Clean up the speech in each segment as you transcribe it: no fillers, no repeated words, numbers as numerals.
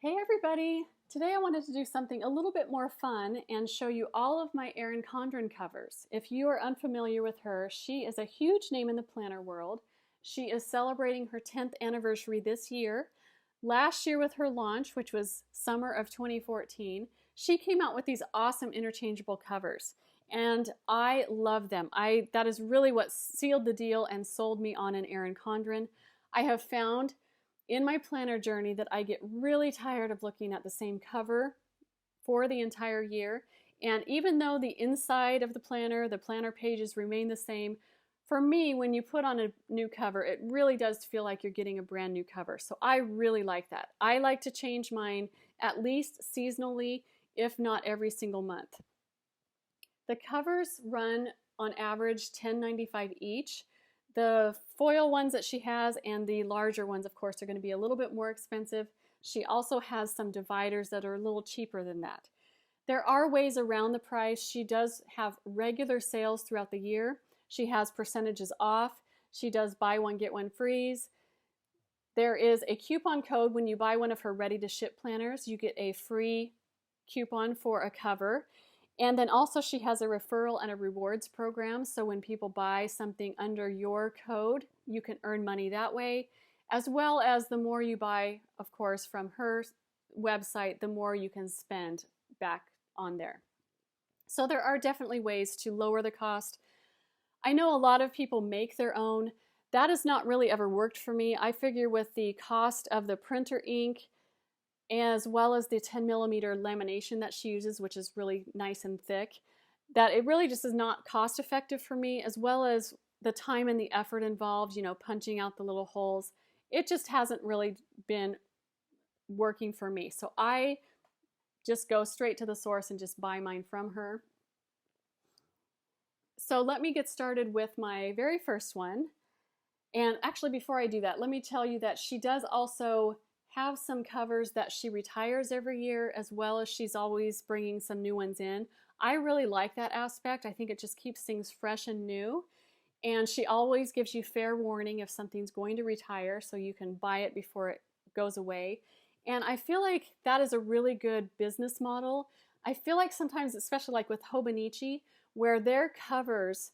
Hey everybody! Today I wanted to do something a little bit more fun and show you all of my Erin Condren covers. If you are unfamiliar with her, she is a huge name in the planner world. She is celebrating her 10th anniversary this year. Last year with her launch, which was summer of 2014, she came out with these awesome interchangeable covers. And I love them. That is really what sealed the deal and sold me on an Erin Condren. I have found in my planner journey that I get really tired of looking at the same cover for the entire year. And even though the inside of the planner pages remain the same, for me, when you put on a new cover, it really does feel like you're getting a brand new cover. So I really like that. I like to change mine at least seasonally, if not every single month. The covers run on average $10.95 each. The foil ones that she has and the larger ones, of course, are going to be a little bit more expensive. She also has some dividers that are a little cheaper than that. There are ways around the price. She does have regular sales throughout the year. She has percentages off. She does buy one, get one frees. There is a coupon code when you buy one of her ready-to-ship planners. You get a free coupon for a cover. And then also she has a referral and a rewards program. So when people buy something under your code, you can earn money that way, as well as the more you buy, of course, from her website, the more you can spend back on there. So there are definitely ways to lower the cost. I know a lot of people make their own. That has not really ever worked for me. I figure with the cost of the printer ink, as well as the 10mm lamination that she uses, which is really nice and thick, that it really just is not cost effective for me, as well as the time and the effort involved, punching out the little holes. It just hasn't really been working for me. So I just go straight to the source and just buy mine from her. So let me get started with my very first one. And actually, before I do that, let me tell you that she does also have some covers that she retires every year, as well as she's always bringing some new ones in. I really like that aspect. I think it just keeps things fresh and new. And she always gives you fair warning if something's going to retire, so you can buy it before it goes away. And I feel like that is a really good business model. I feel like sometimes, especially like with Hobonichi, where their covers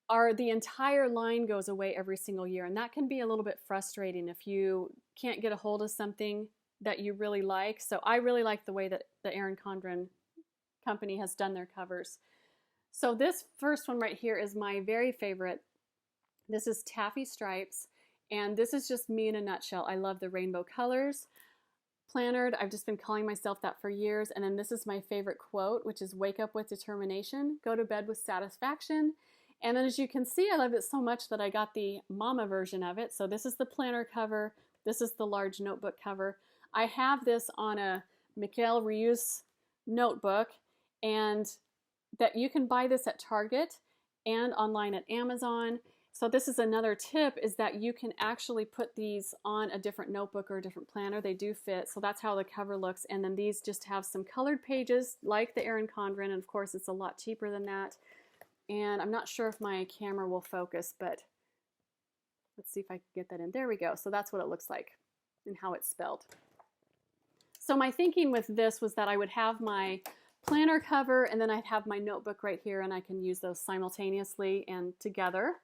are the entire line goes away every single year, and that can be a little bit frustrating if you can't get a hold of something that you really like. So I really like the way that the Erin Condren company has done their covers. So this first one right here is my very favorite. This is Taffy Stripes, and this is just me in a nutshell. I love the rainbow colors. Plannered, I've just been calling myself that for years. And then this is my favorite quote, which is "Wake up with determination, go to bed with satisfaction." And then as you can see, I love it so much that I got the mama version of it. So this is the planner cover. This is the large notebook cover. I have this on a Mikhail reuse notebook, and that you can buy this at Target and online at Amazon. So this is another tip, is that you can actually put these on a different notebook or a different planner. They do fit. So that's how the cover looks. And then these just have some colored pages like the Erin Condren. And of course, it's a lot cheaper than that. And I'm not sure if my camera will focus, but let's see if I can get that in. There we go. So that's what it looks like and how it's spelled. So my thinking with this was that I would have my planner cover and then I'd have my notebook right here, and I can use those simultaneously and together.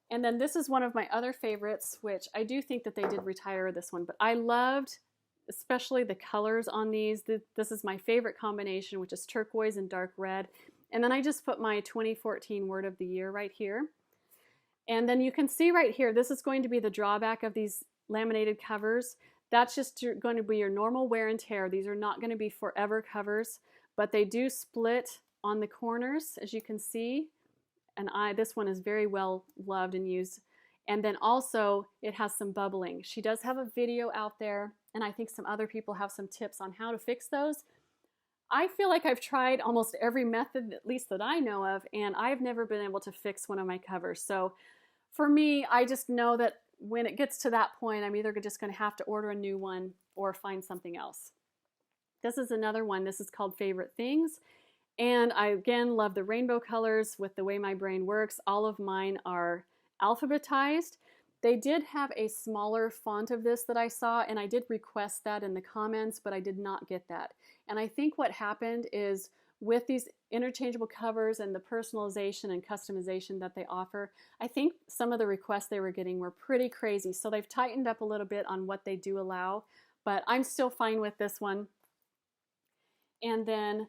And then this is one of my other favorites, which I do think that they did retire this one, but I loved especially the colors on these. This is my favorite combination, which is turquoise and dark red. And then I just put my 2014 word of the year right here. And then you can see right here, this is going to be the drawback of these laminated covers. That's just going to be your normal wear and tear. These are not going to be forever covers, but they do split on the corners, as you can see. And this one is very well loved and used. And then also it has some bubbling. She does have a video out there, and I think some other people have some tips on how to fix those. I feel like I've tried almost every method, at least that I know of, and I've never been able to fix one of my covers. So for me, I just know that when it gets to that point, I'm either just going to have to order a new one or find something else. This is another one. This is called Favorite Things. And I, again, love the rainbow colors with the way my brain works. All of mine are alphabetized. They did have a smaller font of this that I saw, and I did request that in the comments, but I did not get that. And I think what happened is with these interchangeable covers and the personalization and customization that they offer, I think some of the requests they were getting were pretty crazy. So they've tightened up a little bit on what they do allow, but I'm still fine with this one. And then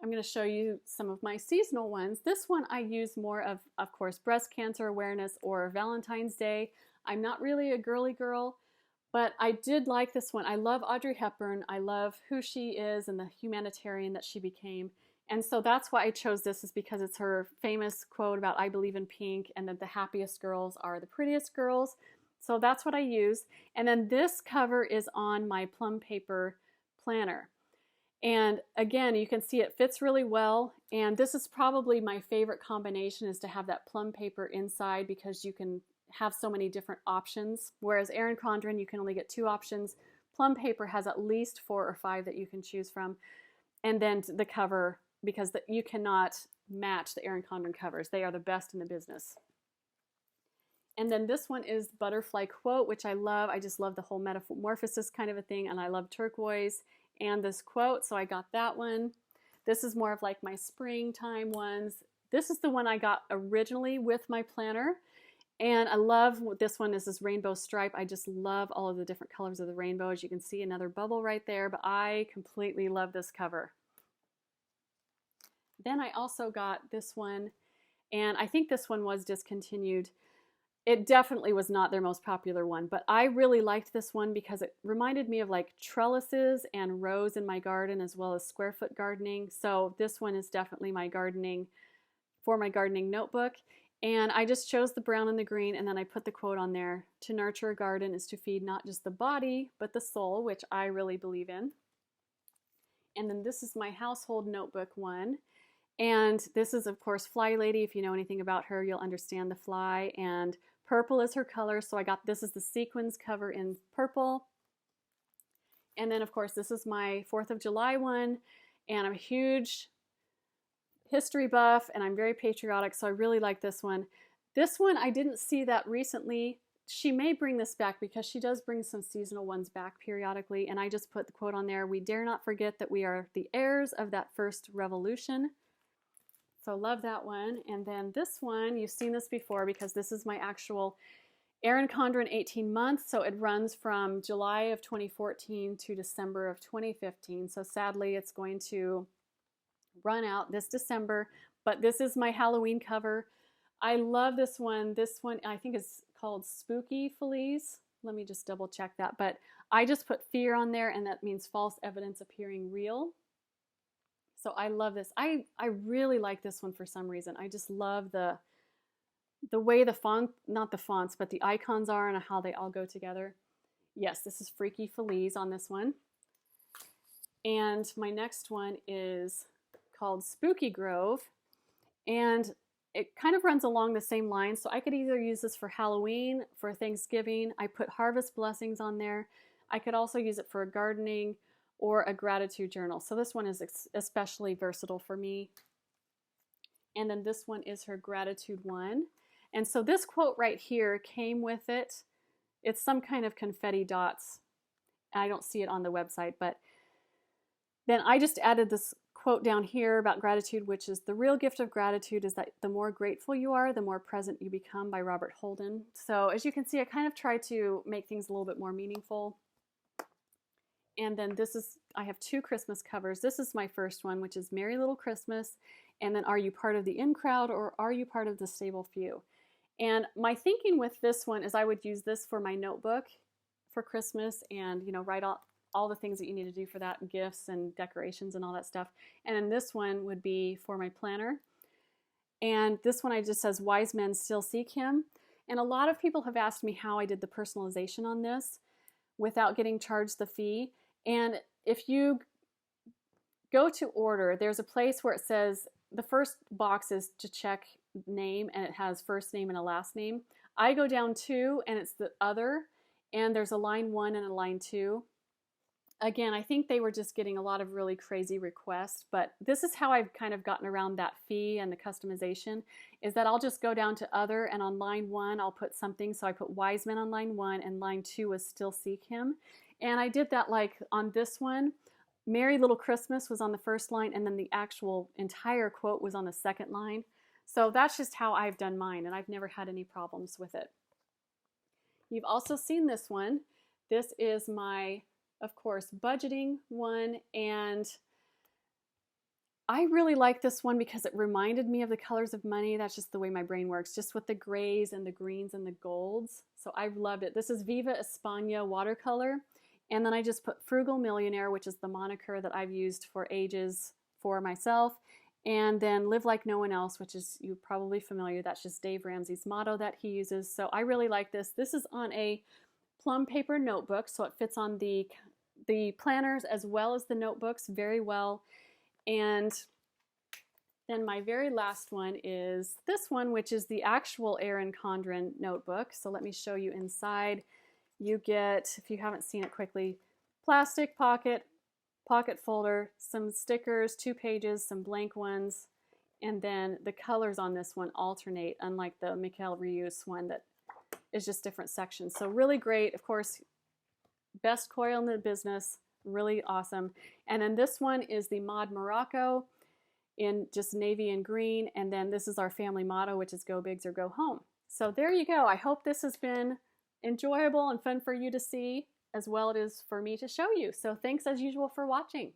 I'm going to show you some of my seasonal ones. This one I use more of course, breast cancer awareness or Valentine's Day. I'm not really a girly girl, but I did like this one. I love Audrey Hepburn. I love who she is and the humanitarian that she became. And so that's why I chose this, is because it's her famous quote about I believe in pink and that the happiest girls are the prettiest girls. So that's what I use. And then this cover is on my plum paper planner. And again, you can see it fits really well. And this is probably my favorite combination, is to have that plum paper inside, because you can have so many different options. Whereas Erin Condren, you can only get 2 options. Plum paper has at least 4 or 5 that you can choose from. And then the cover, because you cannot match the Erin Condren covers. They are the best in the business. And then this one is Butterfly Quote, which I love. I just love the whole metamorphosis kind of a thing. And I love turquoise and this quote, so I got that one. This is more of like my springtime ones. This is the one I got originally with my planner. And I love this one. Is this rainbow stripe. I just love all of the different colors of the rainbow. As you can see, another bubble right there, but I completely love this cover. Then I also got this one, and I think this one was discontinued. It definitely was not their most popular one, but I really liked this one because it reminded me of like trellises and rows in my garden, as well as square foot gardening. So this one is definitely my gardening notebook. And I just chose the brown and the green, and then I put the quote on there: to nurture a garden is to feed not just the body, but the soul, which I really believe in. And then this is my household notebook one. And this is, of course, Fly Lady. If you know anything about her, you'll understand the fly. And purple is her color, so I got this is the sequins cover in purple. And then, of course, this is my 4th of July one. And I'm a huge history buff, and I'm very patriotic, so I really like this one. This one, I didn't see that recently. She may bring this back, because she does bring some seasonal ones back periodically. And I just put the quote on there: we dare not forget that we are the heirs of that first revolution. So love that one. And then this one, you've seen this before, because this is my actual Erin Condren 18 months. So it runs from July of 2014 to December of 2015. So sadly, it's going to run out this December, but this is my Halloween cover. I love this one. This one, I think, is called Spooky Feliz. Let me just double check that. But I just put fear on there, and that means false evidence appearing real. So I love this. I really like this one for some reason. I just love the way the font, not the fonts, but the icons are, and how they all go together. Yes, this is Freaky Feliz on this one. And my next one is called Spooky Grove. And it kind of runs along the same line. So I could either use this for Halloween, for Thanksgiving. I put harvest blessings on there. I could also use it for gardening or a gratitude journal. So this one is especially versatile for me. And then this one is her gratitude one. And so this quote right here came with it. It's some kind of confetti dots. I don't see it on the website, but then I just added this quote down here about gratitude, which is: the real gift of gratitude is that the more grateful you are, the more present you become, by Robert Holden. So as you can see, I kind of try to make things a little bit more meaningful. And then I have 2 Christmas covers. This is my first one, which is Merry Little Christmas. And then, are you part of the in crowd, or are you part of the stable few? And my thinking with this one is I would use this for my notebook for Christmas, and, write all the things that you need to do for that, gifts and decorations and all that stuff. And then this one would be for my planner. And this one, I just says, wise men still seek him. And a lot of people have asked me how I did the personalization on this without getting charged the fee. And if you go to order, there's a place where it says the first box is to check name, and it has first name and a last name. I go down 2, and it's the other, and there's a line 1 and a line 2. again, I think they were just getting a lot of really crazy requests, but this is how I've kind of gotten around that fee and the customization, is that I'll just go down to other, and on line 1 I'll put something. So I put wise men on line 1, and line 2 was still seek him. And I did that like on this one, Merry Little Christmas was on the first line, and then the actual entire quote was on the second line. So that's just how I've done mine, and I've never had any problems with it. You've also seen this one. This is my, of course, budgeting one, and I really like this one because it reminded me of the colors of money. That's just the way my brain works, just with the grays and the greens and the golds. So I've loved it. This is Viva España watercolor, and then I just put Frugal Millionaire, which is the moniker that I've used for ages for myself, and then Live Like No One Else, which is, you're probably familiar, that's just Dave Ramsey's motto that he uses. So I really like this. This is on a plum paper notebook, so it fits on the planners as well as the notebooks very well. And then my very last one is this one, which is the actual Erin Condren notebook. So let me show you inside. You get, if you haven't seen it quickly, plastic pocket folder, some stickers, 2 pages, some blank ones, and then the colors on this one alternate, unlike the Michael Rius one that is just different sections. So really great. Of course, best coil in the business, really awesome. And then this one is the Mod Morocco in just navy and green, and then this is our family motto, which is Go Bigs or Go Home. So there you go. I hope this has been enjoyable and fun for you to see, as well it is for me to show you. So thanks as usual for watching.